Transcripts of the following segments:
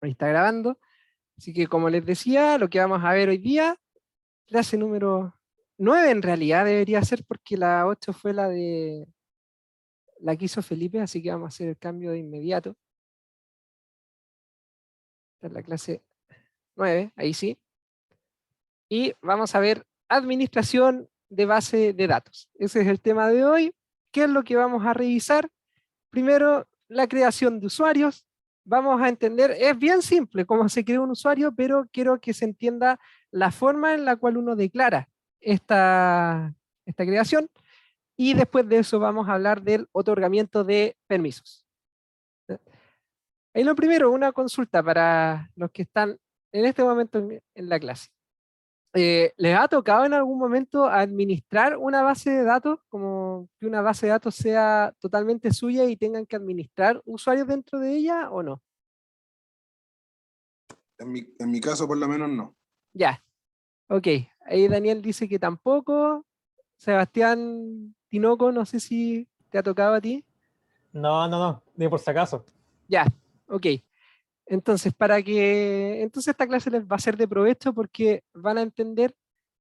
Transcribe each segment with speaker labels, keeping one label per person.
Speaker 1: Ahí está grabando. Así que como les decía, lo que vamos a ver hoy día, clase número 9 en realidad debería ser porque la 8 fue la que hizo Felipe, así que vamos a hacer el cambio de inmediato. Esta es la clase 9, ahí sí. Y vamos a ver administración de base de datos. Ese es el tema de hoy. ¿Qué es lo que vamos a revisar? Primero, la creación de usuarios. Vamos a entender, es bien simple cómo se crea un usuario, pero quiero que se entienda la forma en la cual uno declara esta creación. Y después de eso vamos a hablar del otorgamiento de permisos. Ahí lo primero, una consulta para los que están en este momento en la clase. ¿Les ha tocado en algún momento administrar una base de datos, como que una base de datos sea totalmente suya y tengan que administrar usuarios dentro de ella o no?
Speaker 2: En mi caso, por lo menos, no.
Speaker 1: Ya, ok. Ahí Daniel dice que tampoco. Sebastián Tinoco, no sé si te ha tocado a ti.
Speaker 3: No, ni por si acaso.
Speaker 1: Ya, ok. Entonces, entonces esta clase les va a ser de provecho porque van a entender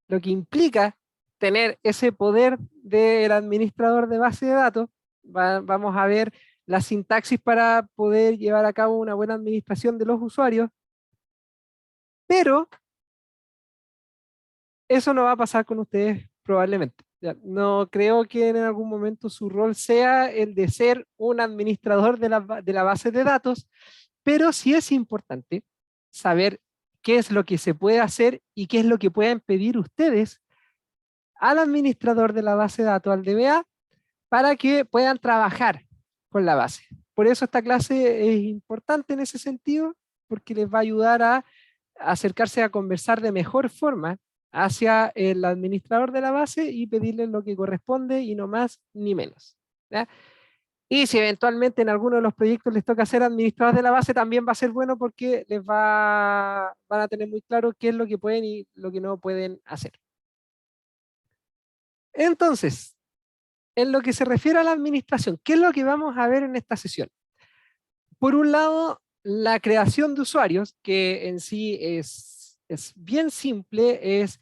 Speaker 1: lo que implica tener ese poder del administrador de base de datos. Vamos a ver la sintaxis para poder llevar a cabo una buena administración de los usuarios, pero eso no va a pasar con ustedes probablemente. Ya, no creo que en algún momento su rol sea el de ser un administrador de la base de datos, pero sí es importante saber qué es lo que se puede hacer y qué es lo que pueden pedir ustedes al administrador de la base de datos, al DBA, para que puedan trabajar con la base. Por eso esta clase es importante en ese sentido, porque les va a ayudar a acercarse a conversar de mejor forma hacia el administrador de la base y pedirle lo que corresponde y no más ni menos. ¿Ya? Y si eventualmente en alguno de los proyectos les toca ser administrador de la base, también va a ser bueno porque van a tener muy claro qué es lo que pueden y lo que no pueden hacer. Entonces, en lo que se refiere a la administración, ¿qué es lo que vamos a ver en esta sesión? Por un lado, la creación de usuarios, que en sí es bien simple, es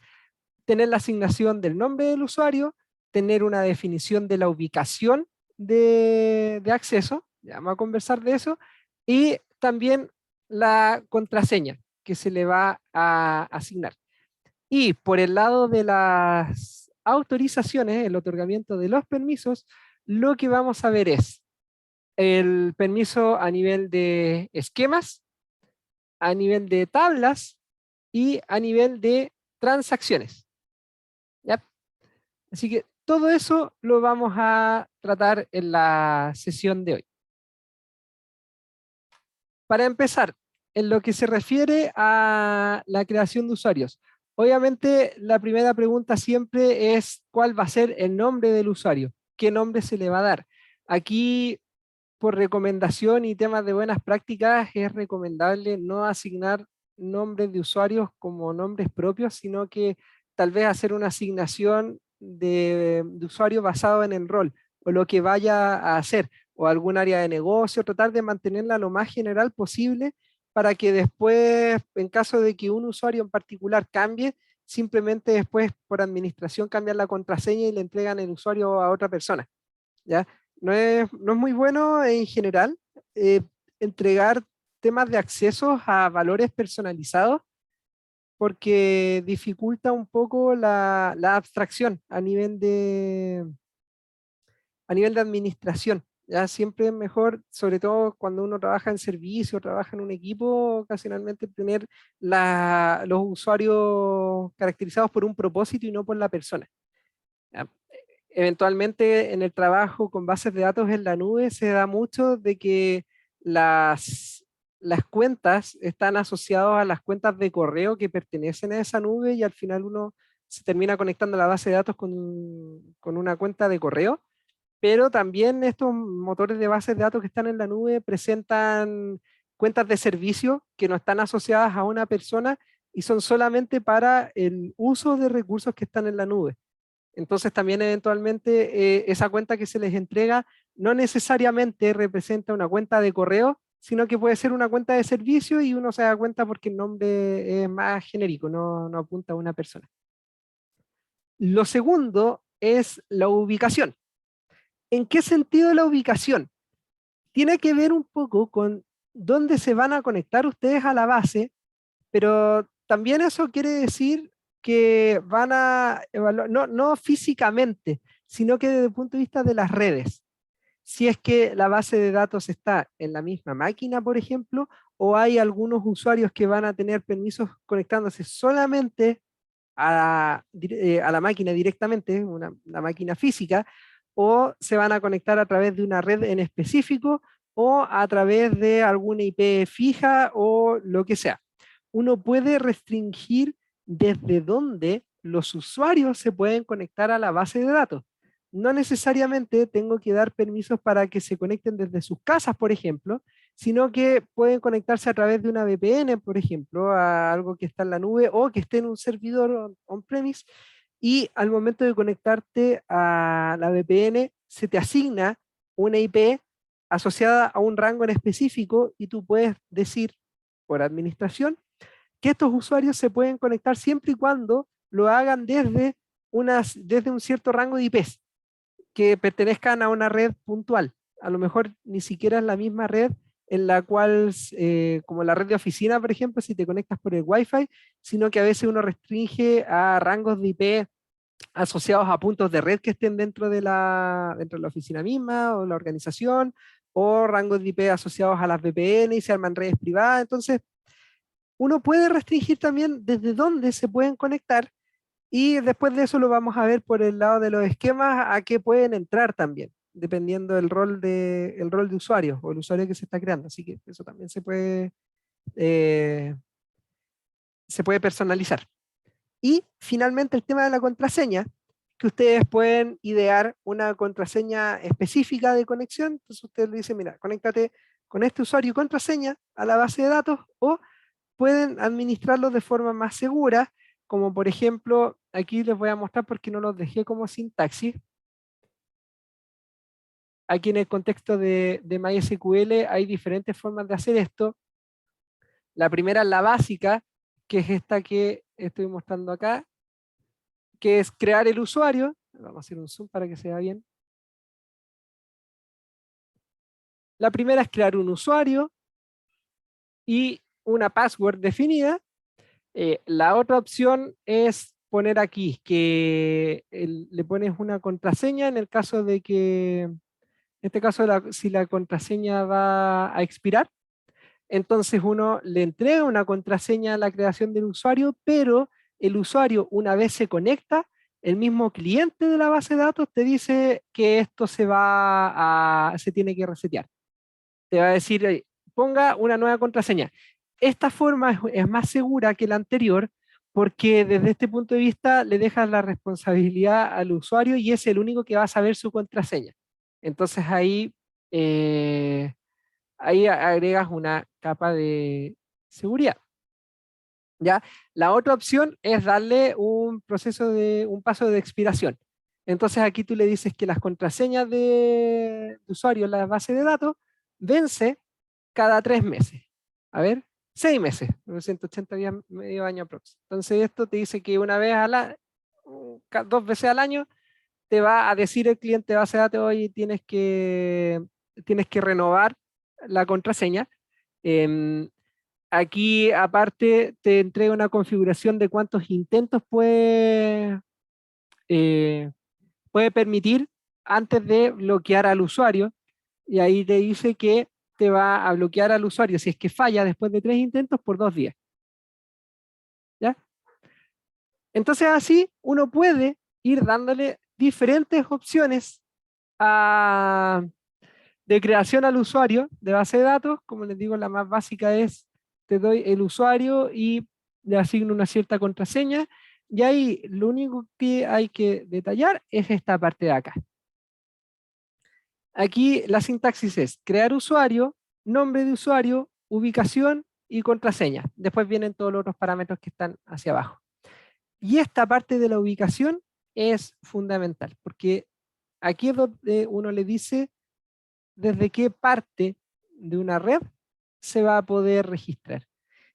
Speaker 1: tener la asignación del nombre del usuario, tener una definición de la ubicación de acceso, ya vamos a conversar de eso, y también la contraseña que se le va a asignar. Y por el lado de las autorizaciones, el otorgamiento de los permisos, lo que vamos a ver es el permiso a nivel de esquemas, a nivel de tablas y a nivel de transacciones. ¿Ya? Así que todo eso lo vamos a tratar en la sesión de hoy. Para empezar, en lo que se refiere a la creación de usuarios, obviamente la primera pregunta siempre es ¿cuál va a ser el nombre del usuario? ¿Qué nombre se le va a dar? Aquí, por recomendación y temas de buenas prácticas, es recomendable no asignar nombres de usuarios como nombres propios, sino que tal vez hacer una asignación de usuario basado en el rol o lo que vaya a hacer, o algún área de negocio, tratar de mantenerla lo más general posible para que después, en caso de que un usuario en particular cambie, simplemente después por administración cambian la contraseña y le entregan el usuario a otra persona. ¿Ya? No es muy bueno en general eh, entregar temas de accesos a valores personalizados porque dificulta un poco la abstracción a nivel de administración. Ya siempre es mejor, sobre todo cuando uno trabaja en servicio, trabaja en un equipo, ocasionalmente tener los usuarios caracterizados por un propósito y no por la persona. ¿Ya? Eventualmente en el trabajo con bases de datos en la nube se da mucho de que las cuentas están asociadas a las cuentas de correo que pertenecen a esa nube y al final uno se termina conectando a la base de datos con una cuenta de correo, pero también estos motores de bases de datos que están en la nube presentan cuentas de servicio que no están asociadas a una persona y son solamente para el uso de recursos que están en la nube. Entonces también eventualmente esa cuenta que se les entrega no necesariamente representa una cuenta de correo, sino que puede ser una cuenta de servicio y uno se da cuenta porque el nombre es más genérico, no apunta a una persona. Lo segundo es la ubicación. ¿En qué sentido la ubicación? Tiene que ver un poco con dónde se van a conectar ustedes a la base, pero también eso quiere decir que van a evaluar, no físicamente, sino que desde el punto de vista de las redes. Si es que la base de datos está en la misma máquina, por ejemplo, o hay algunos usuarios que van a tener permisos conectándose solamente a la máquina directamente, una máquina física, o se van a conectar a través de una red en específico o a través de alguna IP fija o lo que sea. Uno puede restringir desde dónde los usuarios se pueden conectar a la base de datos. No necesariamente tengo que dar permisos para que se conecten desde sus casas, por ejemplo, sino que pueden conectarse a través de una VPN, por ejemplo, a algo que está en la nube o que esté en un servidor on-premise, y al momento de conectarte a la VPN se te asigna una IP asociada a un rango en específico y tú puedes decir por administración que estos usuarios se pueden conectar siempre y cuando lo hagan desde un cierto rango de IPs que pertenezcan a una red puntual. A lo mejor ni siquiera es la misma red en la cual, como la red de oficina, por ejemplo, si te conectas por el Wi-Fi, sino que a veces uno restringe a rangos de IP asociados a puntos de red que estén dentro de la oficina misma o la organización, o rangos de IP asociados a las VPN y se arman redes privadas. Entonces, uno puede restringir también desde dónde se pueden conectar, y después de eso lo vamos a ver por el lado de los esquemas a qué pueden entrar también, dependiendo del el rol de usuario o el usuario que se está creando. Así que eso también se puede personalizar. Y finalmente el tema de la contraseña, que ustedes pueden idear una contraseña específica de conexión. Entonces usted le dice, mira, conéctate con este usuario y contraseña a la base de datos, o pueden administrarlo de forma más segura, como por ejemplo, aquí les voy a mostrar porque no los dejé como sintaxis. Aquí en el contexto de MySQL hay diferentes formas de hacer esto. La primera es la básica, que es esta que estoy mostrando acá, que es crear el usuario. Vamos a hacer un zoom para que se vea bien. La primera es crear un usuario y una password definida. La otra opción es poner aquí que le pones una contraseña en el caso de que, en este caso, si la contraseña va a expirar, entonces uno le entrega una contraseña a la creación del usuario, pero el usuario, una vez se conecta, el mismo cliente de la base de datos te dice que esto se tiene que resetear. Te va a decir, ponga una nueva contraseña. Esta forma es más segura que la anterior porque desde este punto de vista le dejas la responsabilidad al usuario y es el único que va a saber su contraseña. Entonces ahí agregas una capa de seguridad. ¿Ya? La otra opción es darle un paso de expiración. Entonces aquí tú le dices que las contraseñas de usuario en la base de datos vence cada 3 meses. A ver, 6 meses, 180 días, medio año próximo. Entonces esto te dice que una vez 2 veces al año te va a decir el cliente de base de datos, oye, tienes que renovar la contraseña. Aquí aparte te entrega una configuración de cuántos intentos puede permitir antes de bloquear al usuario, y ahí te dice que te va a bloquear al usuario si es que falla después de 3 intentos por 2 días. ¿Ya? Entonces así uno puede ir dándole diferentes opciones de creación al usuario de base de datos. Como les digo, la más básica es te doy el usuario y le asigno una cierta contraseña, y ahí lo único que hay que detallar es esta parte de acá. Aquí la sintaxis es crear usuario, nombre de usuario, ubicación y contraseña. Después vienen todos los otros parámetros que están hacia abajo. Y esta parte de la ubicación es fundamental, porque aquí es donde uno le dice desde qué parte de una red se va a poder registrar.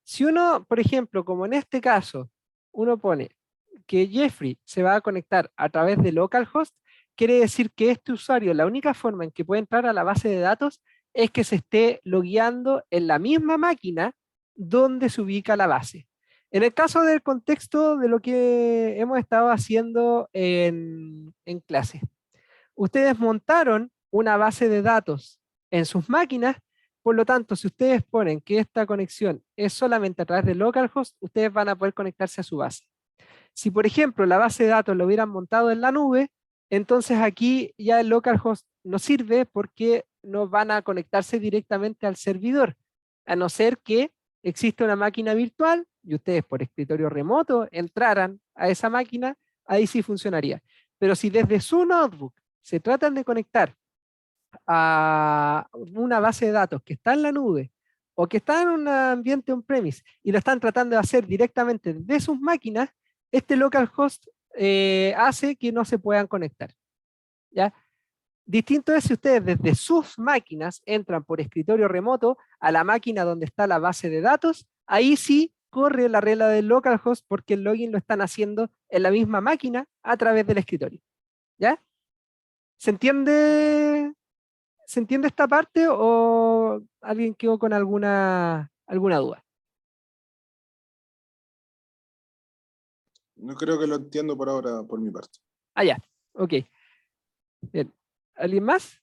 Speaker 1: Si uno, por ejemplo, como en este caso, uno pone que Jeffrey se va a conectar a través de localhost, quiere decir que este usuario, la única forma en que puede entrar a la base de datos es que se esté logueando en la misma máquina donde se ubica la base. En el caso del contexto de lo que hemos estado haciendo en clase, ustedes montaron una base de datos en sus máquinas, por lo tanto, si ustedes ponen que esta conexión es solamente a través de localhost, ustedes van a poder conectarse a su base. Si, por ejemplo, la base de datos lo hubieran montado en la nube, entonces aquí ya el localhost no sirve porque no van a conectarse directamente al servidor, a no ser que exista una máquina virtual y ustedes por escritorio remoto entraran a esa máquina, ahí sí funcionaría. Pero si desde su notebook se tratan de conectar a una base de datos que está en la nube o que está en un ambiente on-premise y lo están tratando de hacer directamente desde sus máquinas, este localhost hace que no se puedan conectar. ¿Ya? Distinto es si ustedes desde sus máquinas entran por escritorio remoto a la máquina donde está la base de datos, ahí sí corre la regla del localhost porque el login lo están haciendo en la misma máquina a través del escritorio. ¿Ya? ¿Se entiende esta parte o alguien quedó con alguna duda?
Speaker 2: No creo que lo entiendo por ahora, por mi parte.
Speaker 1: Ah, ya, ok. Bien. ¿Alguien más?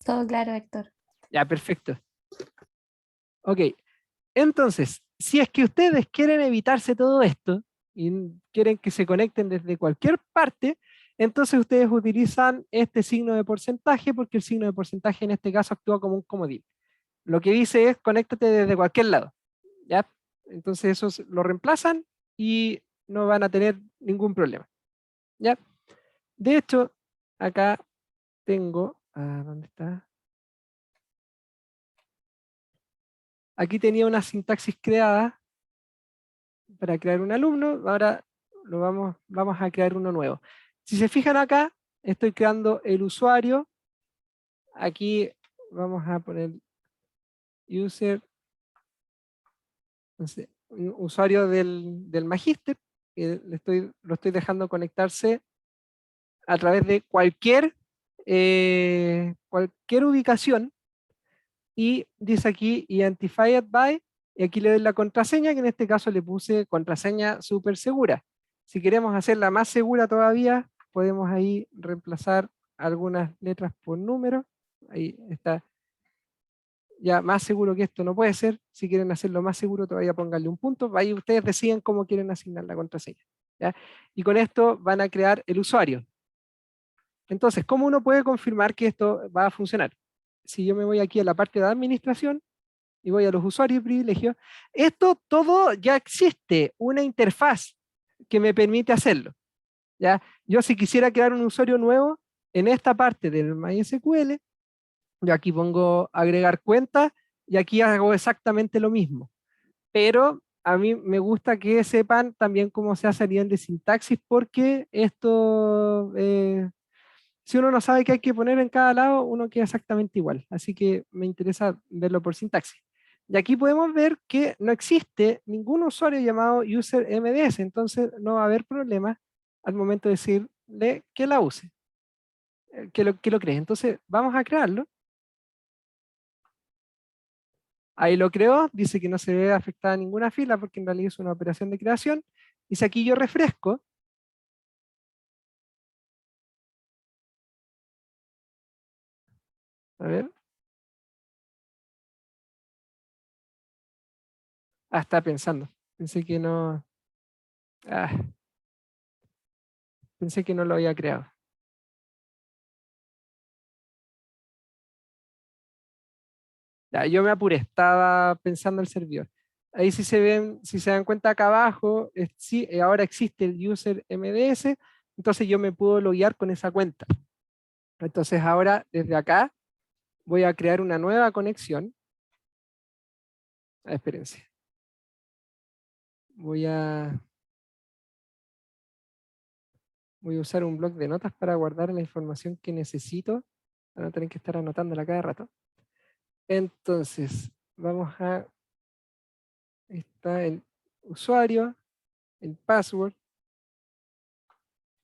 Speaker 4: Todo claro, Héctor.
Speaker 1: Ya, perfecto. Ok, entonces, si es que ustedes quieren evitarse todo esto y quieren que se conecten desde cualquier parte, entonces ustedes utilizan este signo de porcentaje porque el signo de porcentaje en este caso actúa como un comodín. Lo que dice es conéctate desde cualquier lado. ¿Ya? Entonces esos lo reemplazan y no van a tener ningún problema. ¿Ya? De hecho, acá tengo, ¿dónde está? Aquí tenía una sintaxis creada para crear un alumno, ahora vamos a crear uno nuevo. Si se fijan acá, estoy creando el usuario, aquí vamos a poner user, no sé, un usuario del magíster, que lo estoy dejando conectarse a través de cualquier ubicación, y dice aquí identified by, y aquí le doy la contraseña, que en este caso le puse contraseña súper segura. Si queremos hacerla más segura todavía, podemos ahí reemplazar algunas letras por número. Ahí está. Ya más seguro que esto no puede ser. Si quieren hacerlo más seguro, todavía pónganle un punto. Ahí ustedes deciden cómo quieren asignar la contraseña. ¿Ya? Y con esto van a crear el usuario. Entonces, ¿cómo uno puede confirmar que esto va a funcionar? Si yo me voy aquí a la parte de administración y voy a los usuarios y privilegios, esto todo ya existe, una interfaz que me permite hacerlo. ¿Ya? Yo si quisiera crear un usuario nuevo, en esta parte del MySQL, yo aquí pongo agregar cuenta y aquí hago exactamente lo mismo. Pero a mí me gusta que sepan también cómo se hace a nivel de sintaxis porque esto... si uno no sabe qué hay que poner en cada lado, uno queda exactamente igual. Así que me interesa verlo por sintaxis. Y aquí podemos ver que no existe ningún usuario llamado user MDS, entonces no va a haber problema al momento de decirle que la use, que lo cree. Entonces vamos a crearlo. Ahí lo creó, dice que no se ve afectada ninguna fila porque en realidad es una operación de creación. Y si aquí yo refresco, a ver, está pensando. Pensé que no, ah, pensé que no lo había creado. Ya, yo me apuré, estaba pensando el servidor. Ahí si se dan cuenta acá abajo, sí, ahora existe el user MDS, entonces yo me puedo loguear con esa cuenta. Entonces ahora desde acá voy a crear una nueva conexión. Espérense. Voy a usar un bloc de notas para guardar la información que necesito, para no tener que estar anotándola cada rato. Entonces, vamos a... Ahí está el usuario, el password,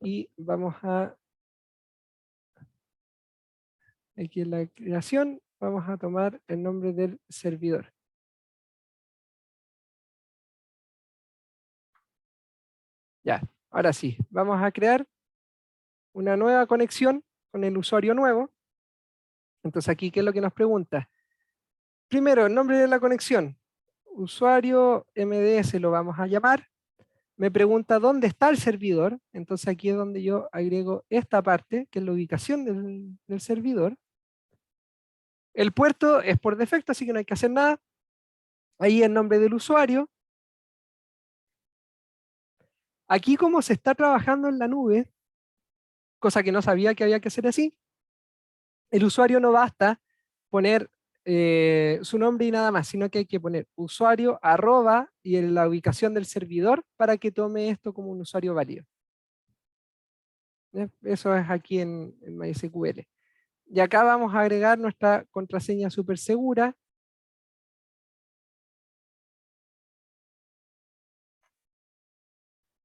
Speaker 1: y vamos a... Aquí en la creación, vamos a tomar el nombre del servidor. Ya, ahora sí, vamos a crear una nueva conexión con el usuario nuevo. Entonces aquí, ¿qué es lo que nos pregunta? Primero, el nombre de la conexión. Usuario MDS lo vamos a llamar. Me pregunta dónde está el servidor. Entonces aquí es donde yo agrego esta parte, que es la ubicación del servidor. El puerto es por defecto, así que no hay que hacer nada. Ahí el nombre del usuario. Aquí como se está trabajando en la nube, cosa que no sabía que había que hacer así, el usuario no basta poner su nombre y nada más, sino que hay que poner usuario, arroba y en la ubicación del servidor para que tome esto como un usuario válido. Eso es aquí en MySQL. Y acá vamos a agregar nuestra contraseña súper segura.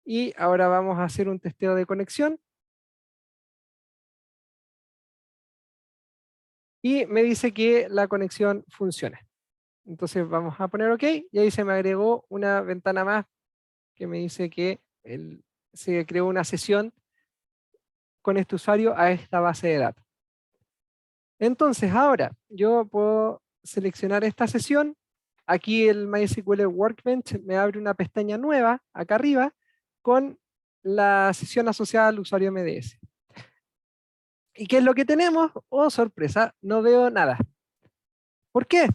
Speaker 1: Y ahora vamos a hacer un testeo de conexión. Y me dice que la conexión funciona. Entonces vamos a poner OK y ahí se me agregó una ventana más que me dice que se creó una sesión con este usuario a esta base de datos. Entonces ahora yo puedo seleccionar esta sesión. Aquí el MySQL Workbench me abre una pestaña nueva acá arriba con la sesión asociada al usuario MDS. ¿Y qué es lo que tenemos? Oh, sorpresa, no veo nada. ¿Por qué?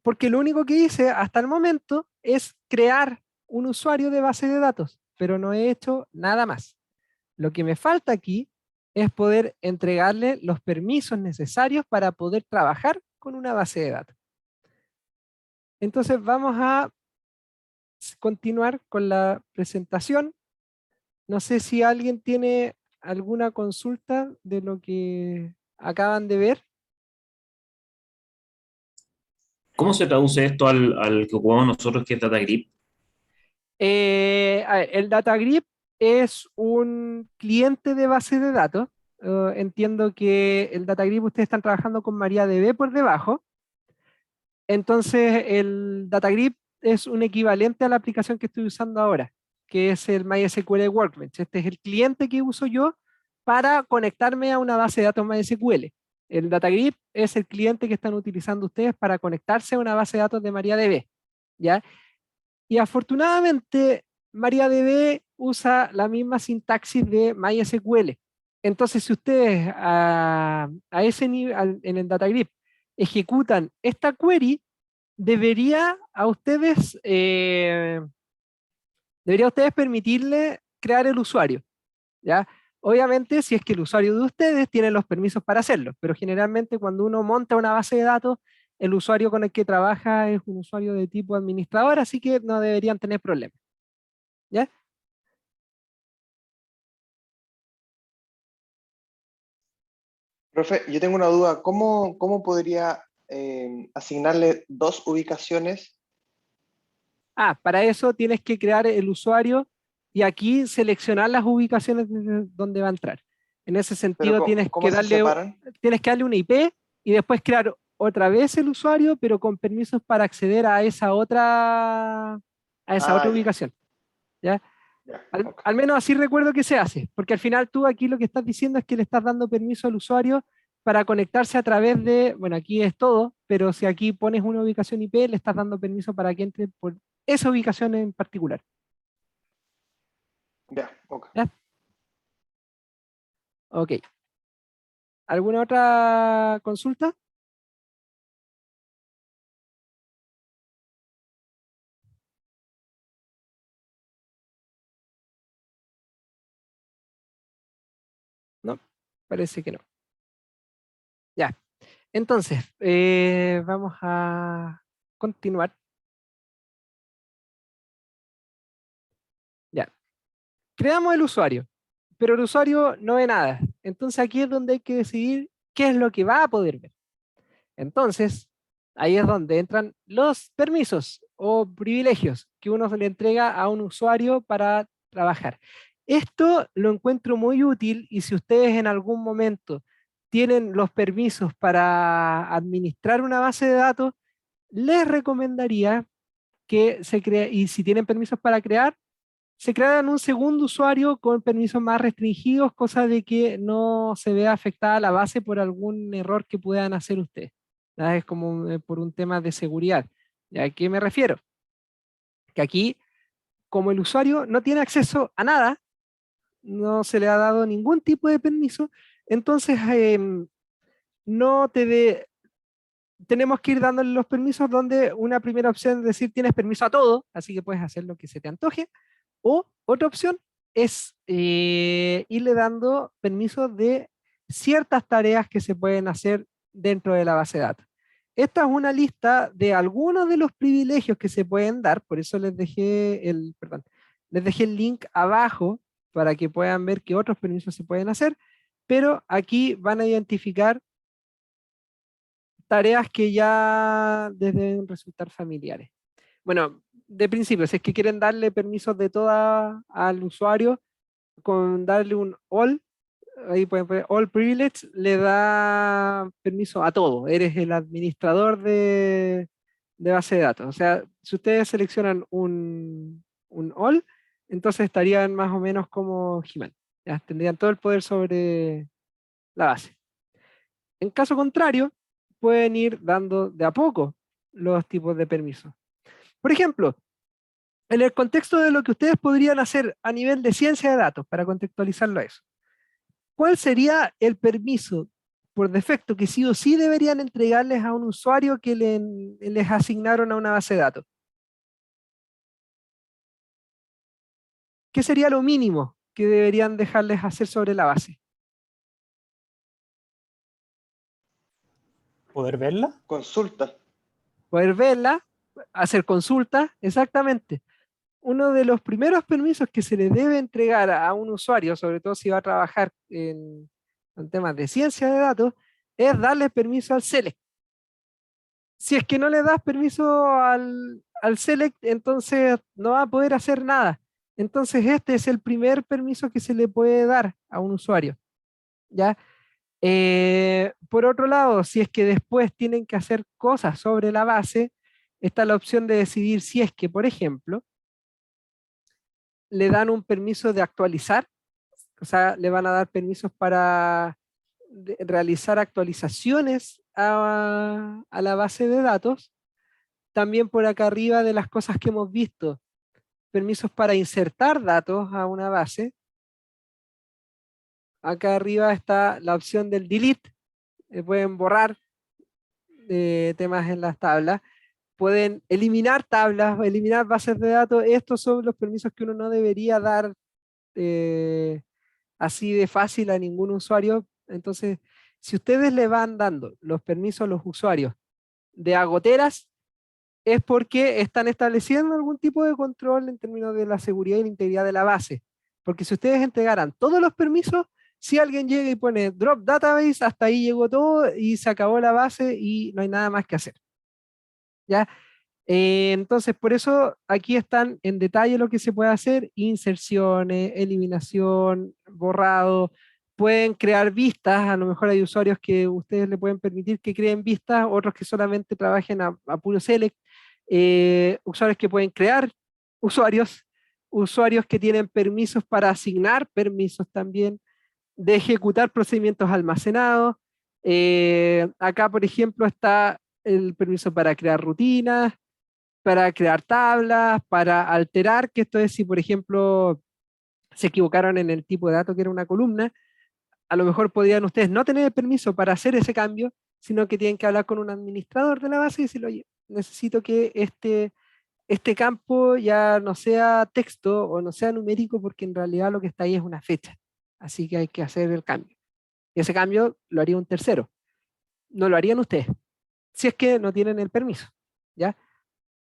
Speaker 1: Porque lo único que hice hasta el momento es crear un usuario de base de datos, pero no he hecho nada más. Lo que me falta aquí es poder entregarle los permisos necesarios para poder trabajar con una base de datos. Entonces vamos a continuar con la presentación. No sé si alguien tiene alguna consulta de lo que acaban de ver.
Speaker 5: ¿Cómo se traduce esto al que ocupamos nosotros, que es DataGrip?
Speaker 1: A ver, el DataGrip es un cliente de base de datos. Entiendo que el DataGrip ustedes están trabajando con MariaDB por debajo. Entonces el DataGrip es un equivalente a la aplicación que estoy usando ahora, que es el MySQL Workbench. Este es el cliente que uso yo para conectarme a una base de datos MySQL. El DataGrip es el cliente que están utilizando ustedes para conectarse a una base de datos de MariaDB, ¿ya? Y afortunadamente, MariaDB usa la misma sintaxis de MySQL. Entonces, si ustedes a ese nivel, en el DataGrip, ejecutan esta query, debería a ustedes permitirle crear el usuario, ¿ya? Obviamente, si es que el usuario de ustedes tiene los permisos para hacerlo, pero generalmente cuando uno monta una base de datos, el usuario con el que trabaja es un usuario de tipo administrador, así que no deberían tener problemas, ¿ya?
Speaker 6: Profe, yo tengo una duda. ¿Cómo podría asignarle dos ubicaciones?
Speaker 1: Para eso tienes que crear el usuario y aquí seleccionar las ubicaciones donde va a entrar. En ese
Speaker 6: Pero
Speaker 1: sentido
Speaker 6: ¿cómo se separan?
Speaker 1: tienes que darle una IP y después crear otra vez el usuario, pero con permisos para acceder a esa otra
Speaker 6: Ya,
Speaker 1: ubicación, ¿ya?
Speaker 6: ya, ok.
Speaker 1: Al menos así recuerdo que se hace, porque al final tú aquí lo que estás diciendo es que le estás dando permiso al usuario para conectarse a través de, bueno, aquí es todo, pero si aquí pones una ubicación IP, le estás dando permiso para que entre por esa ubicación en particular.
Speaker 6: Ya, ok.
Speaker 1: ¿Ya? Ok. ¿Alguna otra consulta? No, parece que no. Ya. Entonces, vamos a continuar. Ya. Creamos el usuario, pero el usuario no ve nada. Entonces aquí es donde hay que decidir qué es lo que va a poder ver. Entonces, Ahí es donde entran los permisos o privilegios que uno se le entrega a un usuario para trabajar. Esto lo encuentro muy útil y si ustedes en algún momento tienen los permisos para administrar una base de datos, les recomendaría que se cree, y si tienen permisos para crear, se crearan un segundo usuario con permisos más restringidos, cosa de que no se vea afectada la base por algún error que puedan hacer ustedes. ¿Ya? Es como por un tema de seguridad. ¿Y a qué me refiero? Que aquí, como el usuario no tiene acceso a nada, no se le ha dado ningún tipo de permiso, entonces no te de, tenemos que ir dándole los permisos donde una primera opción es decir tienes permiso a todo, así que puedes hacer lo que se te antoje, o otra opción es irle dando permisos de ciertas tareas que se pueden hacer dentro de la base de datos. Esta es una lista de algunos de los privilegios que se pueden dar, por eso les dejé les dejé el link abajo para que puedan ver qué otros permisos se pueden hacer, pero aquí van a identificar tareas que ya les deben resultar familiares. Bueno, de principio, si es que quieren darle permisos de toda al usuario, con darle un all, ahí pueden poner all privilege, le da permiso a todo. Eres el administrador de base de datos. O sea, si ustedes seleccionan un all, entonces estarían más o menos como He-Man. Ya tendrían todo el poder sobre la base. En caso contrario, pueden ir dando de a poco los tipos de permisos. Por ejemplo, en el contexto de lo que ustedes podrían hacer a nivel de ciencia de datos, para contextualizarlo a eso, ¿cuál sería el permiso por defecto que sí o sí deberían entregarles a un usuario que les asignaron a una base de datos? ¿Qué sería lo mínimo que deberían dejarles hacer sobre la base?
Speaker 3: ¿Poder verla?
Speaker 6: Consulta.
Speaker 1: Poder verla, hacer consultas, exactamente. Uno de los primeros permisos que se le debe entregar a un usuario, sobre todo si va a trabajar en temas de ciencia de datos, es darle permiso al select. Si es que no le das permiso al select, entonces no va a poder hacer nada. Entonces este es el primer permiso que se le puede dar a un usuario. ¿Ya? Por otro lado, si es que después tienen que hacer cosas sobre la base, está la opción de decidir si es que, por ejemplo, le dan un permiso de actualizar, o sea, le van a dar permisos para realizar actualizaciones a la base de datos. También por acá arriba de las cosas que hemos visto, permisos para insertar datos a una base. Acá arriba está la opción del delete, pueden borrar temas en las tablas, pueden eliminar tablas, eliminar bases de datos. Estos son los permisos que uno no debería dar así de fácil a ningún usuario. Entonces, si ustedes le van dando los permisos a los usuarios de a goteras, es porque están estableciendo algún tipo de control en términos de la seguridad y la integridad de la base. Porque si ustedes entregaran todos los permisos, si alguien llega y pone drop database, hasta ahí llegó todo y se acabó la base y no hay nada más que hacer. ¿Ya? Entonces, por eso aquí están en detalle lo que se puede hacer: inserciones, eliminación, borrado. Pueden crear vistas, a lo mejor hay usuarios que ustedes le pueden permitir que creen vistas, otros que solamente trabajen a puro select, usuarios que pueden crear usuarios, usuarios que tienen permisos para asignar permisos también, de ejecutar procedimientos almacenados. Acá, por ejemplo, está el permiso para crear rutinas, para crear tablas, para alterar, que esto es si, por ejemplo, se equivocaron en el tipo de dato que era una columna, a lo mejor podrían ustedes no tener el permiso para hacer ese cambio, sino que tienen que hablar con un administrador de la base y decirle, oye, necesito que este campo ya no sea texto o no sea numérico, porque en realidad lo que está ahí es una fecha. Así que hay que hacer el cambio. Y ese cambio lo haría un tercero. No lo harían ustedes, si es que no tienen el permiso. ¿Ya?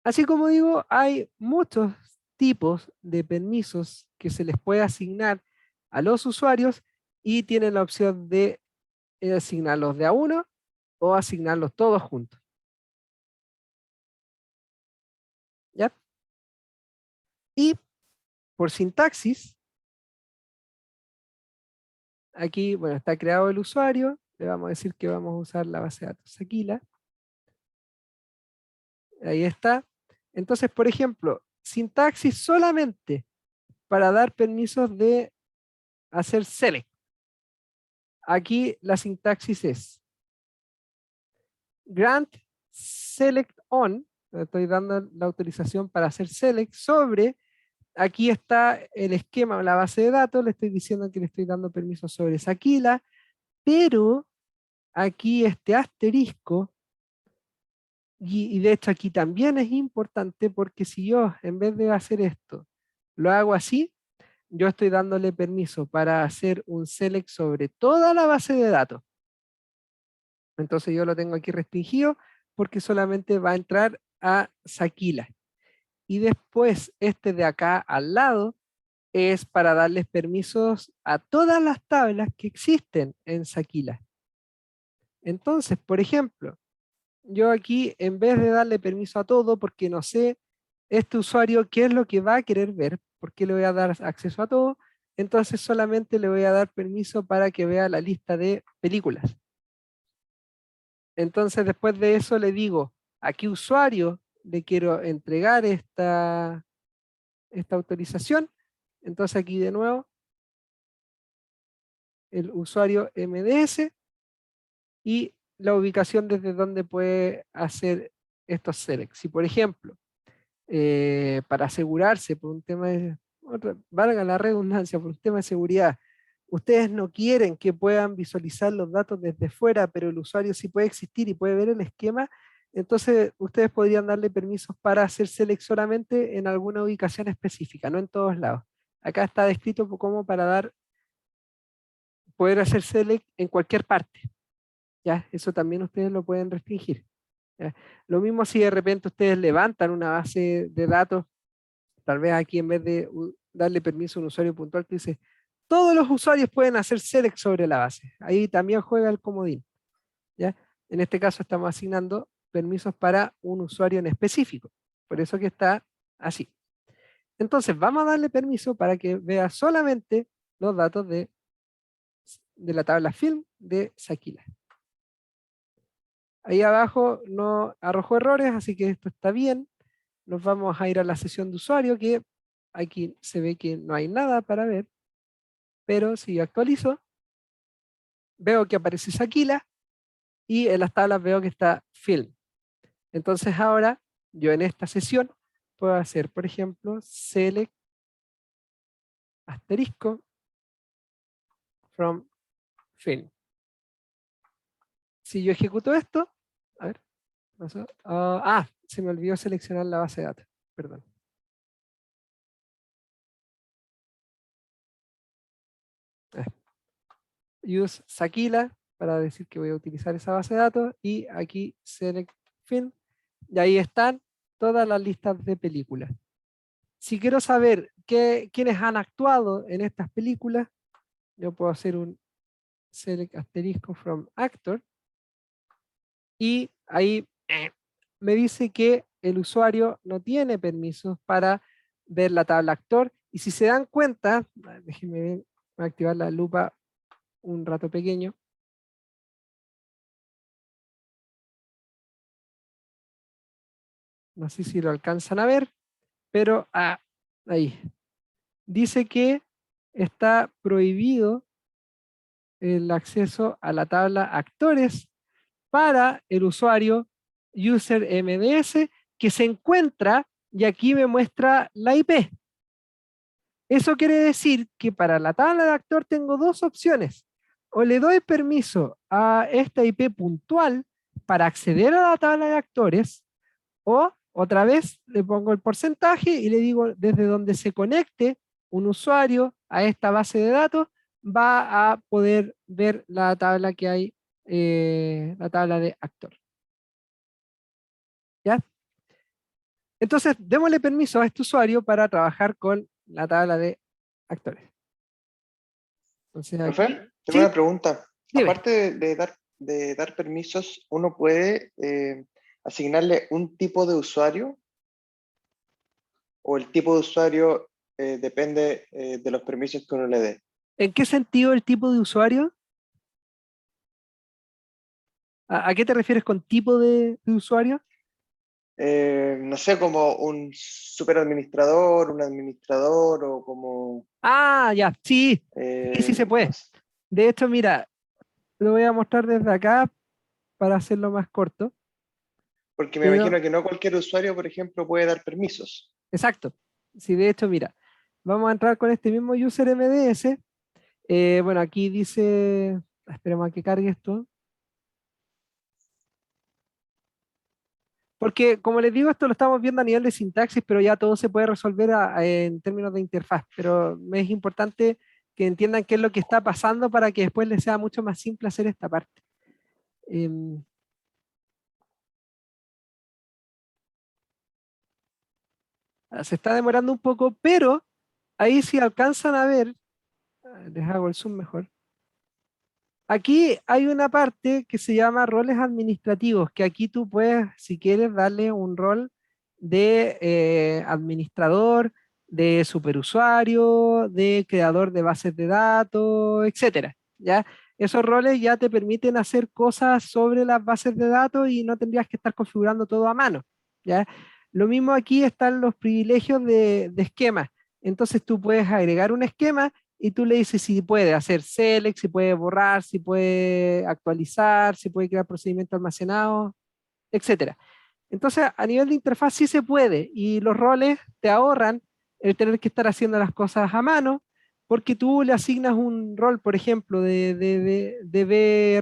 Speaker 1: Así como digo, hay muchos tipos de permisos que se les puede asignar a los usuarios y tienen la opción de asignarlos de a uno o asignarlos todos juntos. Y por sintaxis, aquí, bueno, está creado el usuario, le vamos a decir que vamos a usar la base de datos Aquila. Ahí está. Entonces, por ejemplo, sintaxis solamente para dar permisos de hacer select. Aquí la sintaxis es grant select on, estoy dando la autorización para hacer select sobre, aquí está el esquema o la base de datos, le estoy diciendo que le estoy dando permiso sobre esa Aquila, pero aquí este asterisco, y de hecho aquí también es importante porque si yo en vez de hacer esto, lo hago así, yo estoy dándole permiso para hacer un select sobre toda la base de datos. Entonces yo lo tengo aquí restringido porque solamente va a entrar a Sakila. Y después este de acá al lado es para darles permisos a todas las tablas que existen en Sakila. Entonces, por ejemplo, yo aquí en vez de darle permiso a todo porque no sé este usuario qué es lo que va a querer ver, por qué le voy a dar acceso a todo, entonces solamente le voy a dar permiso para que vea la lista de películas. Entonces después de eso le digo, ¿a qué usuario le quiero entregar esta autorización? Entonces aquí de nuevo, el usuario MDS y la ubicación desde donde puede hacer estos selects. Si por ejemplo, para asegurarse por un tema de, valga la redundancia, por un tema de seguridad, ustedes no quieren que puedan visualizar los datos desde fuera, pero el usuario sí puede existir y puede ver el esquema, entonces ustedes podrían darle permisos para hacer select solamente en alguna ubicación específica, no en todos lados. Acá está descrito como para poder hacer select en cualquier parte. ¿Ya? Eso también ustedes lo pueden restringir. ¿Ya? Lo mismo si de repente ustedes levantan una base de datos, tal vez aquí en vez de darle permiso a un usuario puntual que dice, todos los usuarios pueden hacer select sobre la base. Ahí también juega el comodín. ¿Ya? En este caso estamos asignando permisos para un usuario en específico. Por eso que está así. Entonces vamos a darle permiso para que vea solamente los datos de la tabla film de Sakila. Ahí abajo no arrojó errores, así que esto está bien. Nos vamos a ir a la sesión de usuario, que aquí se ve que no hay nada para ver, pero si yo actualizo, veo que aparece Sakila y en las tablas veo que está film. Entonces ahora yo en esta sesión puedo hacer, por ejemplo, select asterisco from film. Si yo ejecuto esto, a ver, pasó. Se me olvidó seleccionar la base de datos, perdón. Use Sakila para decir que voy a utilizar esa base de datos y aquí select film y ahí están todas las listas de películas. Si quiero saber quiénes han actuado en estas películas, yo puedo hacer un select asterisco from actor y ahí me dice que el usuario no tiene permisos para ver la tabla actor y si se dan cuenta, déjenme ver, voy a activar la lupa un rato pequeño. No sé si lo alcanzan a ver, pero ahí. Dice que está prohibido el acceso a la tabla actores para el usuario user MDS que se encuentra, y aquí me muestra la IP. Eso quiere decir que para la tabla de actor tengo dos opciones. O le doy permiso a esta IP puntual para acceder a la tabla de actores, o otra vez le pongo el porcentaje y le digo desde donde se conecte un usuario a esta base de datos va a poder ver la tabla que hay, la tabla de actor. ¿Ya? Entonces, démosle permiso a este usuario para trabajar con la tabla de actores. Entonces, aquí,
Speaker 6: Profe, tengo
Speaker 1: ¿sí?
Speaker 6: una pregunta.
Speaker 1: Dime.
Speaker 6: Aparte de dar permisos, ¿uno puede asignarle un tipo de usuario? o el tipo de usuario depende de los permisos que uno le dé.
Speaker 1: ¿En qué sentido el tipo de usuario? ¿A qué te refieres con tipo de usuario?
Speaker 6: No sé, como un superadministrador, un administrador o como...
Speaker 1: Ah, ya, sí, sí se
Speaker 6: no
Speaker 1: puede.
Speaker 6: sé.
Speaker 1: De hecho, mira, lo voy a mostrar desde acá para hacerlo más corto.
Speaker 6: Porque me
Speaker 1: Pero,
Speaker 6: imagino que no cualquier usuario, por ejemplo, puede dar permisos.
Speaker 1: exacto. Sí, de hecho, mira, vamos a entrar con este mismo user MDS. Bueno, aquí dice, esperemos a que cargue esto. Porque, como les digo, esto lo estamos viendo a nivel de sintaxis, pero ya todo se puede resolver en términos de interfaz. Pero me es importante que entiendan qué es lo que está pasando para que después les sea mucho más simple hacer esta parte. Em, Se está demorando un poco, pero ahí si alcanzan a ver, les hago el zoom mejor. Aquí hay una parte que se llama roles administrativos, que aquí tú puedes, si quieres, darle un rol de administrador, de superusuario, de creador de bases de datos, etcétera. ¿Ya? Esos roles ya te permiten hacer cosas sobre las bases de datos y no tendrías que estar configurando todo a mano. ¿Ya? Lo mismo aquí están los privilegios de esquema. Entonces tú puedes agregar un esquema y tú le dices si puede hacer select, si puede borrar, si puede actualizar, si puede crear procedimientos almacenados, etcétera. Entonces, a nivel de interfaz sí se puede y los roles te ahorran el tener que estar haciendo las cosas a mano, porque tú le asignas un rol, por ejemplo, de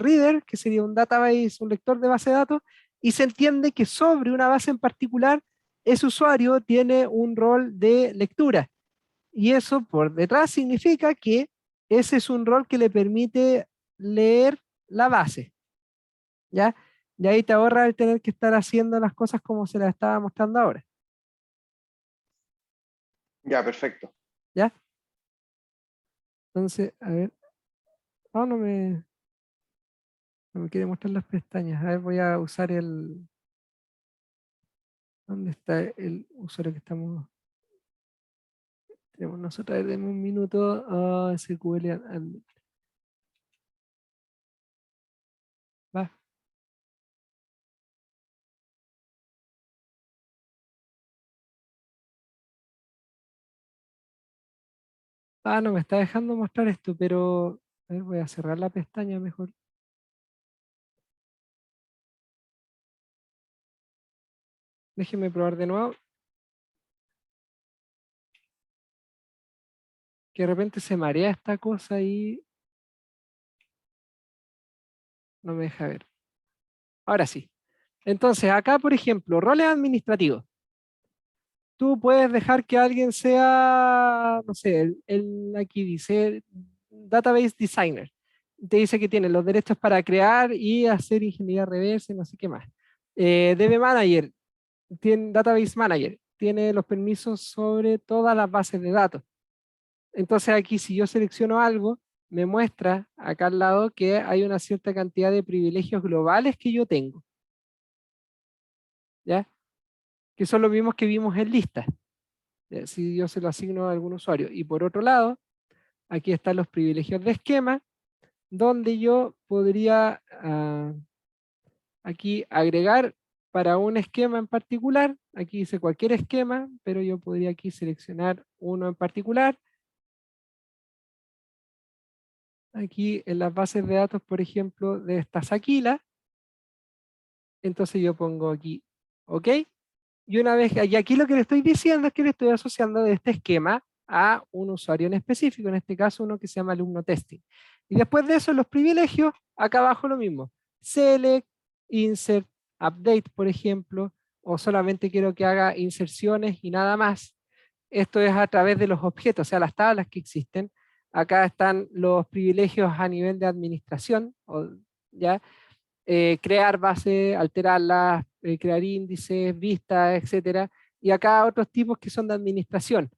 Speaker 1: reader, que sería un database, un lector de base de datos, y se entiende que sobre una base en particular, ese usuario tiene un rol de lectura. Y eso por detrás significa que ese es un rol que le permite leer la base, ¿ya? Y ahí te ahorra el tener que estar haciendo las cosas como se las estaba mostrando ahora,
Speaker 6: Ya, perfecto.
Speaker 1: ¿ya? Entonces, a ver, oh, no me quiere mostrar las pestañas. A ver, voy a usar ¿dónde está el usuario que tenemos nosotros? A ver, denme un minuto. SQL admin. Va. No me está dejando mostrar esto, pero a ver, voy a cerrar la pestaña mejor. Déjenme probar de nuevo. Que de repente se marea esta cosa y no me deja ver. Ahora sí. Entonces, acá, por ejemplo, roles administrativos. Tú puedes dejar que alguien sea, no sé, aquí dice Database Designer. Te dice que tiene los derechos para crear y hacer ingeniería reversa y no sé qué más. DB Manager, Database Manager, tiene los permisos sobre todas las bases de datos. Entonces aquí si yo selecciono algo, me muestra acá al lado que hay una cierta cantidad de privilegios globales que yo tengo, ¿ya? Que son los mismos que vimos en lista, ¿ya? Si yo se lo asigno a algún usuario. Y por otro lado, aquí están los privilegios de esquema, donde yo podría aquí agregar para un esquema en particular, aquí dice cualquier esquema, pero yo podría aquí seleccionar uno en particular. Aquí en las bases de datos, por ejemplo, de esta Saquila, entonces yo pongo aquí, ¿ok? Y una vez, y aquí lo que le estoy diciendo es que le estoy asociando de este esquema a un usuario en específico, en este caso uno que se llama alumno testing. Y después de eso, los privilegios, acá abajo lo mismo. Select, insert, update, por ejemplo, o solamente quiero que haga inserciones y nada más. Esto es a través de los objetos, o sea, las tablas que existen. Acá están los privilegios a nivel de administración, ¿ya? Crear bases, alterarlas, crear índices, vistas, etcétera. Y acá otros tipos que son de administración.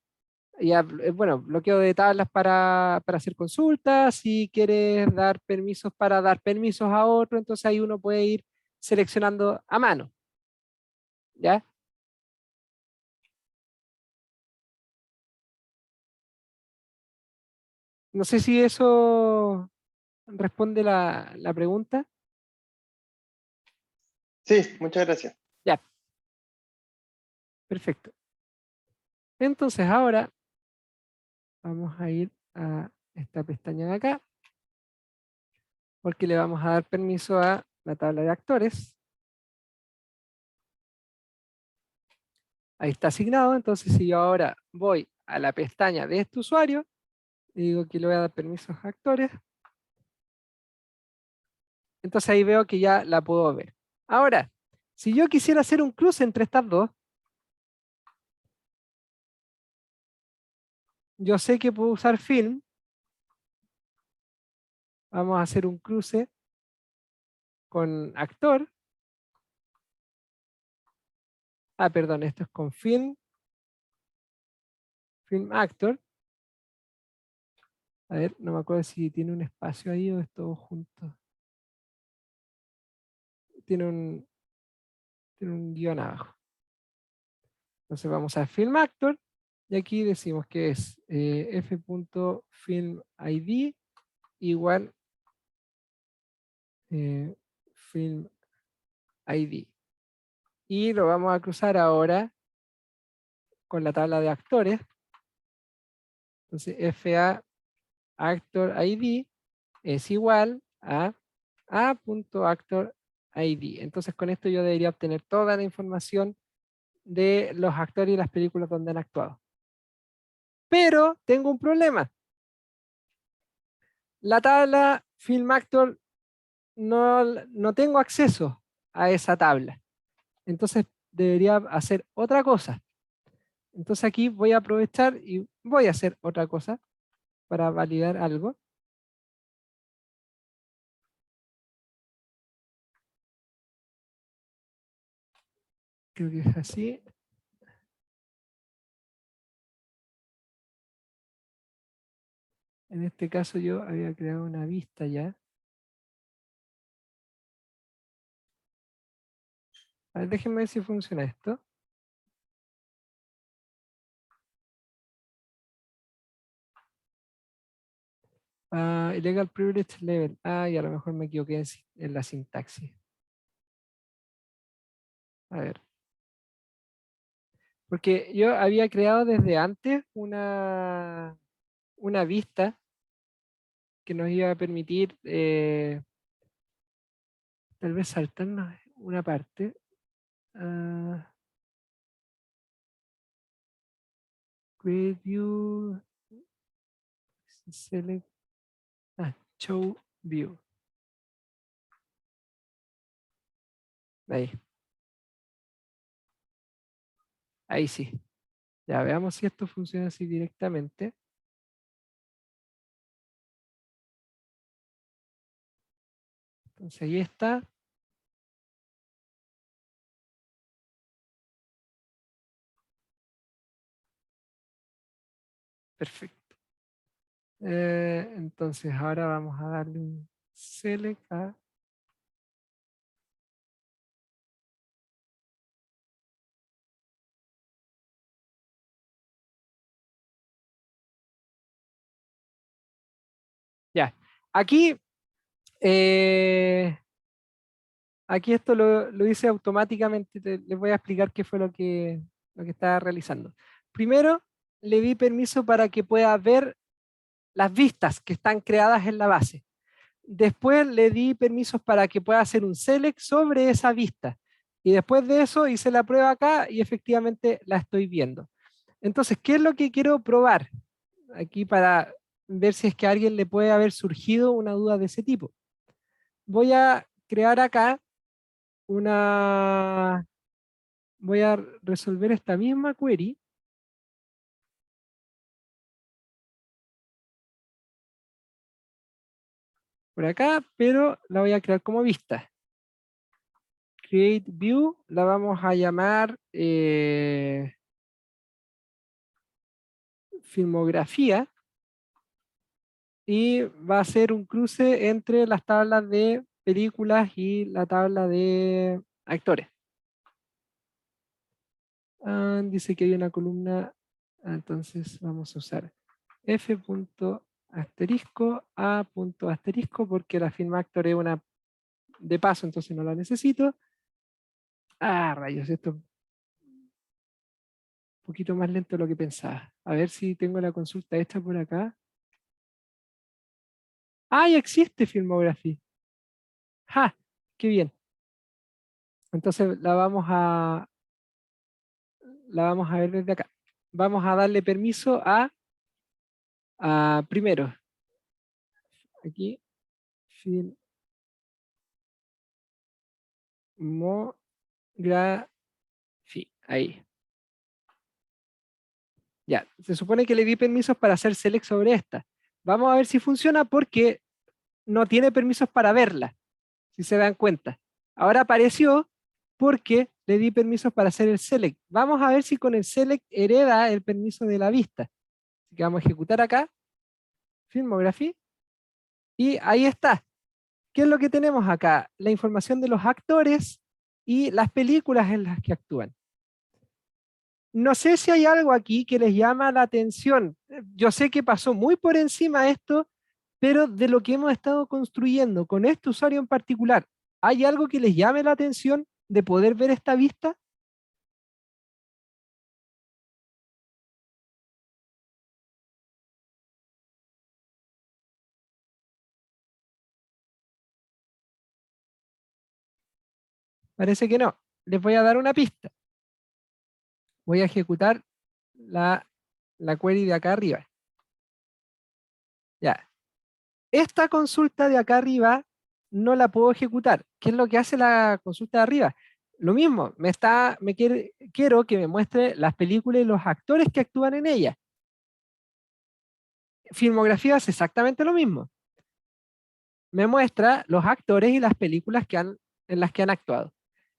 Speaker 1: Ya, bueno, bloqueo de tablas para hacer consultas, si quieres dar permisos para dar permisos a otro, entonces ahí uno puede ir seleccionando a mano, ¿ya? No sé si eso responde la pregunta.
Speaker 6: Sí, muchas gracias.
Speaker 1: Ya. Perfecto. Entonces ahora vamos a ir a esta pestaña de acá, porque le vamos a dar permiso a la tabla de actores. Ahí está asignado, entonces si yo ahora voy a la pestaña de este usuario, y digo que le voy a dar permisos a actores, entonces ahí veo que ya la puedo ver. Ahora, si yo quisiera hacer un cruce entre estas dos, yo sé que puedo usar film. Vamos a hacer un cruce con actor. Ah, perdón, esto es con film actor. A ver, no me acuerdo si tiene un espacio ahí o es todo junto. Tiene un guión abajo. Entonces vamos a film actor y aquí decimos que es f.filmid igual film ID. Y lo vamos a cruzar ahora con la tabla de actores. Entonces FA actor ID es igual a a.actor ID. Entonces con esto yo debería obtener toda la información de los actores y las películas donde han actuado. Pero tengo un problema. La tabla Film Actor no tengo acceso a esa tabla. Entonces debería hacer otra cosa. Entonces aquí voy a aprovechar y voy a hacer otra cosa para validar algo. Creo que es así. En este caso yo había creado una vista ya. A ver, déjenme ver si funciona esto. Illegal Privilege Level. Y a lo mejor me equivoqué en la sintaxis. A ver. Porque yo había creado desde antes una vista que nos iba a permitir tal vez saltarnos una parte. Create View. Select. Show View. Ahí. Ahí sí. Ya veamos si esto funciona así directamente. Entonces ahí está. Perfecto. Entonces ahora vamos a darle un select a ya. Aquí, aquí esto lo hice automáticamente. Les voy a explicar qué fue lo que estaba realizando. Primero, le di permiso para que pueda ver las vistas que están creadas en la base. Después le di permisos para que pueda hacer un select sobre esa vista. Y después de eso hice la prueba acá y efectivamente la estoy viendo. Entonces, ¿qué es lo que quiero probar? Aquí para ver si es que a alguien le puede haber surgido una duda de ese tipo. Voy a crear acá voy a resolver esta misma query por acá, pero la voy a crear como vista. Create View, la vamos a llamar filmografía y va a ser un cruce entre las tablas de películas y la tabla de actores. Dice que hay una columna, entonces vamos a usar f.actor asterisco, A punto asterisco, porque la Film Actor es una de paso, entonces no la necesito. Ah, rayos, esto es un poquito más lento de lo que pensaba. A ver si tengo la consulta hecha por acá. Ah, ya existe Filmography. ¡Ja! ¡Qué bien! Entonces la vamos a ver desde acá. Vamos a darle permiso a primero, aquí, Filmography, ahí. Ya, se supone que le di permisos para hacer select sobre esta. Vamos a ver si funciona porque no tiene permisos para verla, si se dan cuenta. Ahora apareció porque le di permisos para hacer el select. Vamos a ver si con el select hereda el permiso de la vista. Así que vamos a ejecutar acá, Filmography, y ahí está. ¿Qué es lo que tenemos acá? La información de los actores y las películas en las que actúan. No sé si hay algo aquí que les llama la atención. Yo sé que pasó muy por encima esto, pero de lo que hemos estado construyendo con este usuario en particular, ¿hay algo que les llame la atención de poder ver esta vista? Parece que no. Les voy a dar una pista. Voy a ejecutar la query de acá arriba. Ya. Esta consulta de acá arriba no la puedo ejecutar. ¿Qué es lo que hace la consulta de arriba? Lo mismo, quiero que me muestre las películas y los actores que actúan en ellas. Filmografía es exactamente lo mismo. Me muestra los actores y las películas en las que han actuado.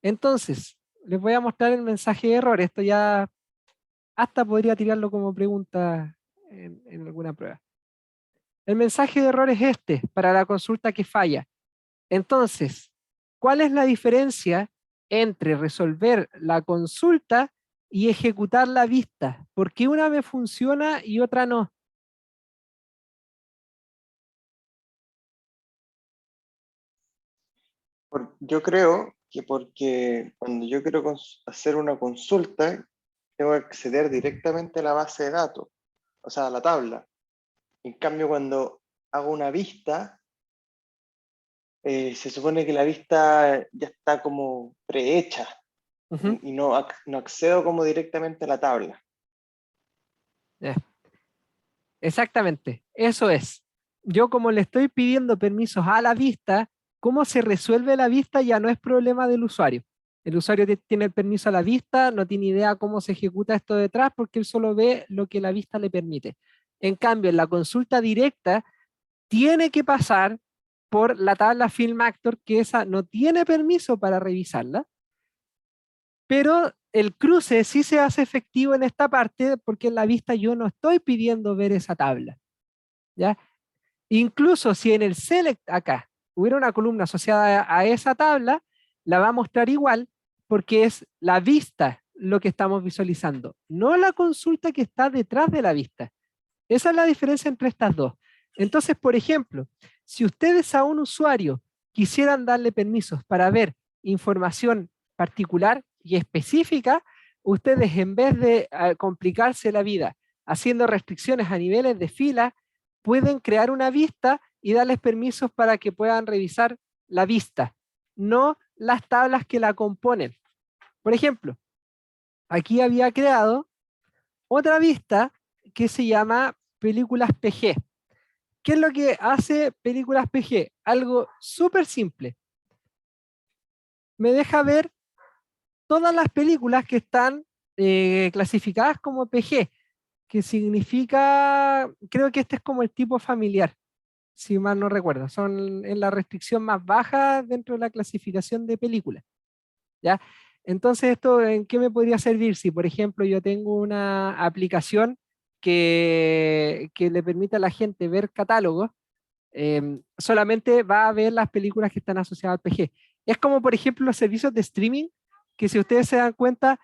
Speaker 1: Entonces, les voy a mostrar el mensaje de error. Esto ya hasta podría tirarlo como pregunta en alguna prueba. El mensaje de error es este, para la consulta que falla. Entonces, ¿cuál es la diferencia entre resolver la consulta y ejecutar la vista? ¿Por qué una me funciona y otra no?
Speaker 6: Yo creo que porque cuando yo quiero hacer una consulta, tengo que acceder directamente a la base de datos, o sea, a la tabla. En cambio, cuando hago una vista, se supone que la vista ya está como prehecha y no accedo como directamente a la tabla.
Speaker 1: Exactamente, eso es. Yo como le estoy pidiendo permisos a la vista, cómo se resuelve la vista ya no es problema del usuario. El usuario tiene el permiso a la vista, no tiene idea cómo se ejecuta esto detrás porque él solo ve lo que la vista le permite. En cambio, en la consulta directa, tiene que pasar por la tabla Film Actor, que esa no tiene permiso para revisarla, pero el cruce sí se hace efectivo en esta parte porque en la vista yo no estoy pidiendo ver esa tabla, ¿ya? Incluso si en el select acá hubiera una columna asociada a esa tabla, la va a mostrar igual porque es la vista lo que estamos visualizando, no la consulta que está detrás de la vista. Esa es la diferencia entre estas dos. Entonces, por ejemplo, si ustedes a un usuario quisieran darle permisos para ver información particular y específica, ustedes en vez de complicarse la vida haciendo restricciones a niveles de fila, pueden crear una vista y darles permisos para que puedan revisar la vista, no las tablas que la componen. Por ejemplo, aquí había creado otra vista que se llama películas PG. ¿Qué es lo que hace películas PG? Algo súper simple. Me deja ver todas las películas que están clasificadas como PG, que significa, creo que este es como el tipo familiar, si mal no recuerdo, son en la restricción más baja dentro de la clasificación de películas, ¿ya? Entonces, ¿esto en qué me podría servir? Si, por ejemplo, yo tengo una aplicación que le permite a la gente ver catálogos, solamente va a ver las películas que están asociadas al PG. Es como, por ejemplo, los servicios de streaming, que si ustedes se dan cuenta,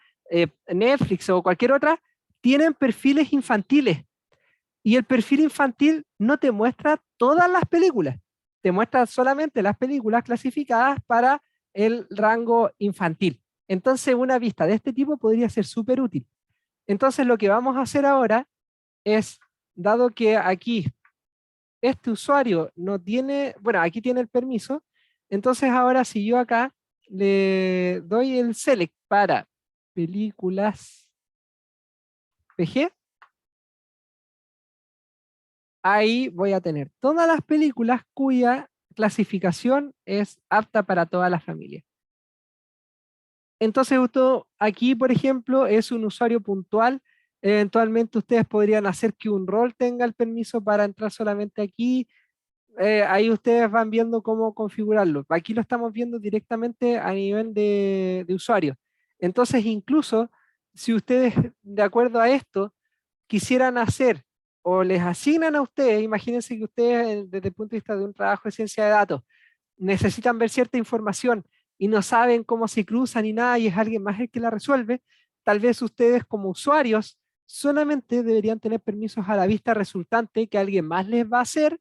Speaker 1: Netflix o cualquier otra, tienen perfiles infantiles. Y el perfil infantil no te muestra todas las películas, te muestra solamente las películas clasificadas para el rango infantil. Entonces una vista de este tipo podría ser súper útil. Entonces lo que vamos a hacer ahora es, dado que aquí este usuario no tiene, bueno, aquí tiene el permiso, entonces ahora si yo acá le doy el select para películas PG, ahí voy a tener todas las películas cuya clasificación es apta para toda la familia. Entonces aquí, por ejemplo, es un usuario puntual. Eventualmente ustedes podrían hacer que un rol tenga el permiso para entrar solamente aquí. Ahí ustedes van viendo cómo configurarlo. Aquí lo estamos viendo directamente a nivel de usuario. Entonces, incluso si ustedes, de acuerdo a esto, quisieran hacer o les asignan a ustedes, imagínense que ustedes desde el punto de vista de un trabajo de ciencia de datos, necesitan ver cierta información y no saben cómo se cruzan ni nada y es alguien más el que la resuelve, tal vez ustedes como usuarios solamente deberían tener permisos a la vista resultante que alguien más les va a hacer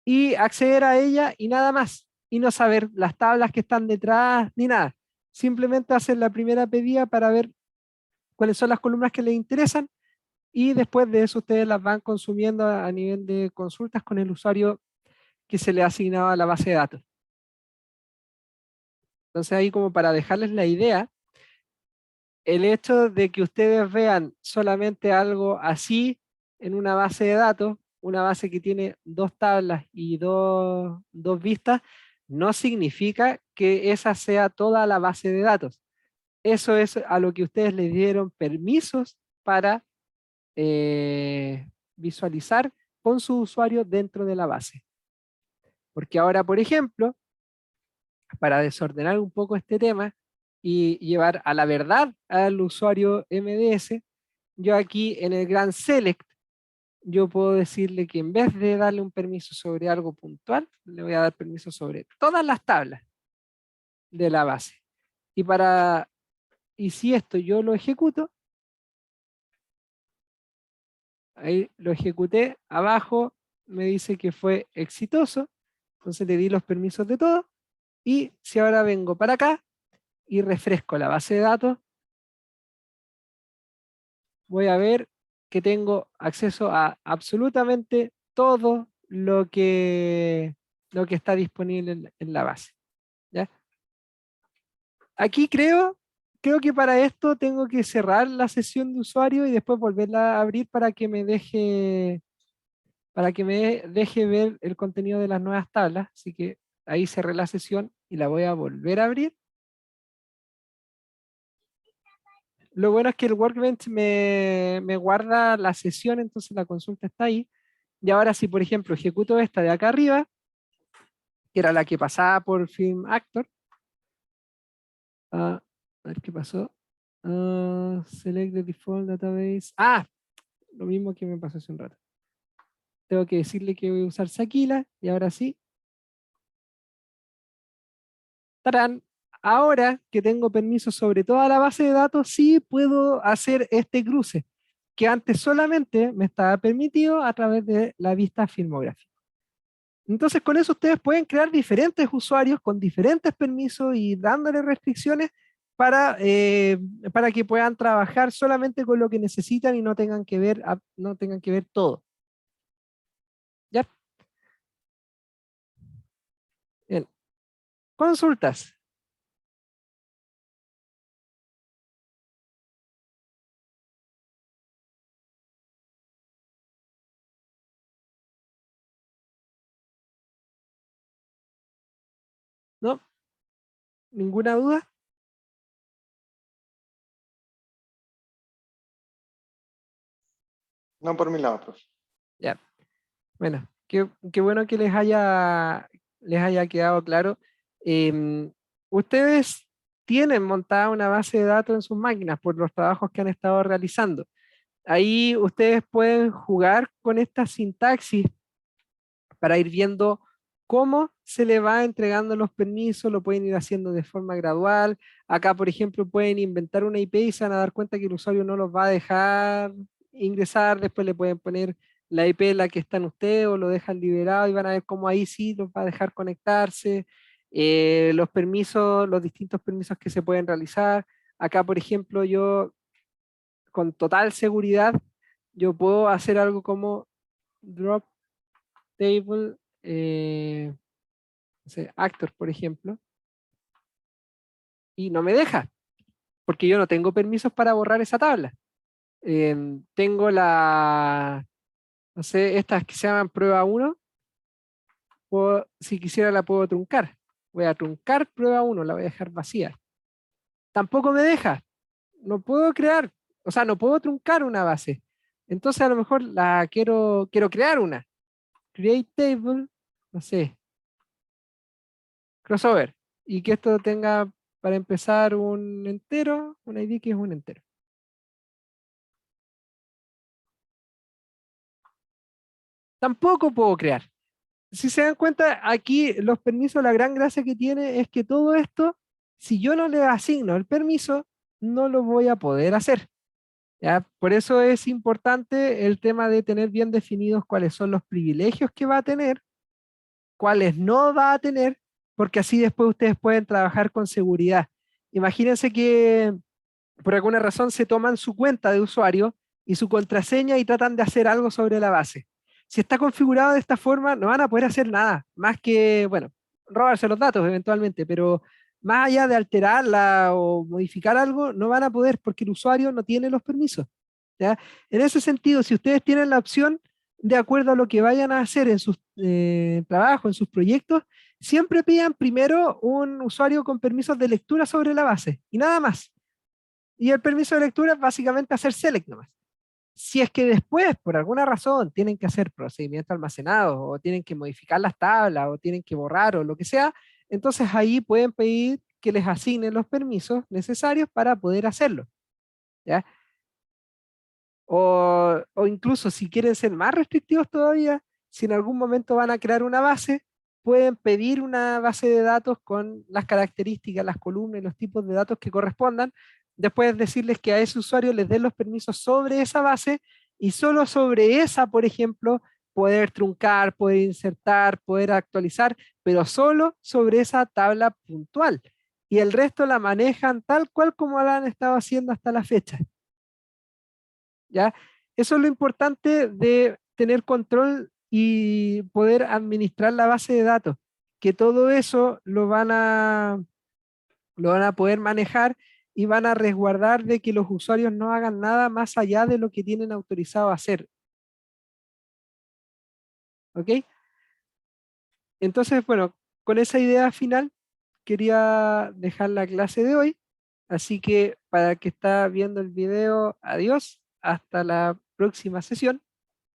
Speaker 1: y acceder a ella y nada más, y no saber las tablas que están detrás ni nada. Simplemente hacer la primera pedida para ver cuáles son las columnas que les interesan y después de eso ustedes las van consumiendo a nivel de consultas con el usuario que se le ha asignado a la base de datos. Entonces ahí como para dejarles la idea, el hecho de que ustedes vean solamente algo así en una base de datos, una base que tiene dos tablas y dos vistas, no significa que esa sea toda la base de datos. Eso es a lo que ustedes les dieron permisos para visualizar con su usuario dentro de la base. Porque ahora, por ejemplo, para desordenar un poco este tema y llevar a la verdad al usuario MDS, yo aquí en el Gran Select, yo puedo decirle que en vez de darle un permiso sobre algo puntual, le voy a dar permiso sobre todas las tablas de la base. Y si esto yo lo ejecuto, ahí lo ejecuté, abajo me dice que fue exitoso, entonces le di los permisos de todo, y si ahora vengo para acá y refresco la base de datos, voy a ver que tengo acceso a absolutamente todo lo que está disponible en la base. ¿Ya? Aquí creo que para esto tengo que cerrar la sesión de usuario y después volverla a abrir para que me deje ver el contenido de las nuevas tablas. Así que ahí cerré la sesión y la voy a volver a abrir. Lo bueno es que el Workbench me guarda la sesión, entonces la consulta está ahí. Y ahora si, por ejemplo, ejecuto esta de acá arriba, que era la que pasaba por Film Actor. A ver qué pasó. Select the default database. Lo mismo que me pasó hace un rato. Tengo que decirle que voy a usar Sakila, y ahora sí. ¡Tarán! Ahora que tengo permiso sobre toda la base de datos, sí puedo hacer este cruce, que antes solamente me estaba permitido a través de la vista filmográfica. Entonces con eso ustedes pueden crear diferentes usuarios con diferentes permisos y dándole restricciones para que puedan trabajar solamente con lo que necesitan y no tengan que ver todo. ¿Ya? Bien. Consultas. ¿No? ¿Ninguna duda?
Speaker 6: No por mi lado, profe.
Speaker 1: Ya. Bueno, qué bueno que les haya quedado claro. Ustedes tienen montada una base de datos en sus máquinas por los trabajos que han estado realizando. Ahí ustedes pueden jugar con esta sintaxis para ir viendo cómo se le va entregando los permisos, lo pueden ir haciendo de forma gradual. Acá, por ejemplo, pueden inventar una IP y se van a dar cuenta que el usuario no los va a dejar ingresar, después le pueden poner la IP en la que están ustedes o lo dejan liberado y van a ver cómo ahí sí los va a dejar conectarse, los permisos, los distintos permisos que se pueden realizar. Acá, por ejemplo, yo con total seguridad, yo puedo hacer algo como drop table, no sé, actor, por ejemplo, y no me deja, porque yo no tengo permisos para borrar esa tabla. Tengo no sé, estas que se llaman prueba 1, si quisiera la puedo truncar. Voy a truncar prueba 1, la voy a dejar vacía. Tampoco me deja, no puedo crear, o sea, no puedo truncar una base. Entonces a lo mejor quiero crear una. Create table, no sé, crossover. Y que esto tenga para empezar un entero, un ID que es un entero. Tampoco puedo crear. Si se dan cuenta, aquí los permisos, la gran gracia que tiene es que todo esto, si yo no le asigno el permiso, no lo voy a poder hacer. ¿Ya? Por eso es importante el tema de tener bien definidos cuáles son los privilegios que va a tener, cuáles no va a tener, porque así después ustedes pueden trabajar con seguridad. Imagínense que por alguna razón se toman su cuenta de usuario y su contraseña y tratan de hacer algo sobre la base. Si está configurado de esta forma, no van a poder hacer nada, más que, bueno, robarse los datos eventualmente, pero más allá de alterarla o modificar algo, no van a poder porque el usuario no tiene los permisos. ¿Ya? En ese sentido, si ustedes tienen la opción, de acuerdo a lo que vayan a hacer en sus trabajos, en sus proyectos, siempre pidan primero un usuario con permisos de lectura sobre la base y nada más. Y el permiso de lectura es básicamente hacer select nomás. Si es que después, por alguna razón, tienen que hacer procedimientos almacenados, o tienen que modificar las tablas, o tienen que borrar, o lo que sea, entonces ahí pueden pedir que les asignen los permisos necesarios para poder hacerlo. ¿Ya? O incluso si quieren ser más restrictivos todavía, si en algún momento van a crear una base, pueden pedir una base de datos con las características, las columnas y los tipos de datos que correspondan. Después decirles que a ese usuario les den los permisos sobre esa base y solo sobre esa, por ejemplo, poder truncar, poder insertar, poder actualizar, pero solo sobre esa tabla puntual. Y el resto la manejan tal cual como la han estado haciendo hasta la fecha. ¿Ya? Eso es lo importante de tener control y poder administrar la base de datos, que todo eso lo van a poder manejar y van a resguardar de que los usuarios no hagan nada más allá de lo que tienen autorizado a hacer. ¿Ok? Entonces, bueno, con esa idea final quería dejar la clase de hoy. Así que para el que está viendo el video, adiós, hasta la próxima sesión.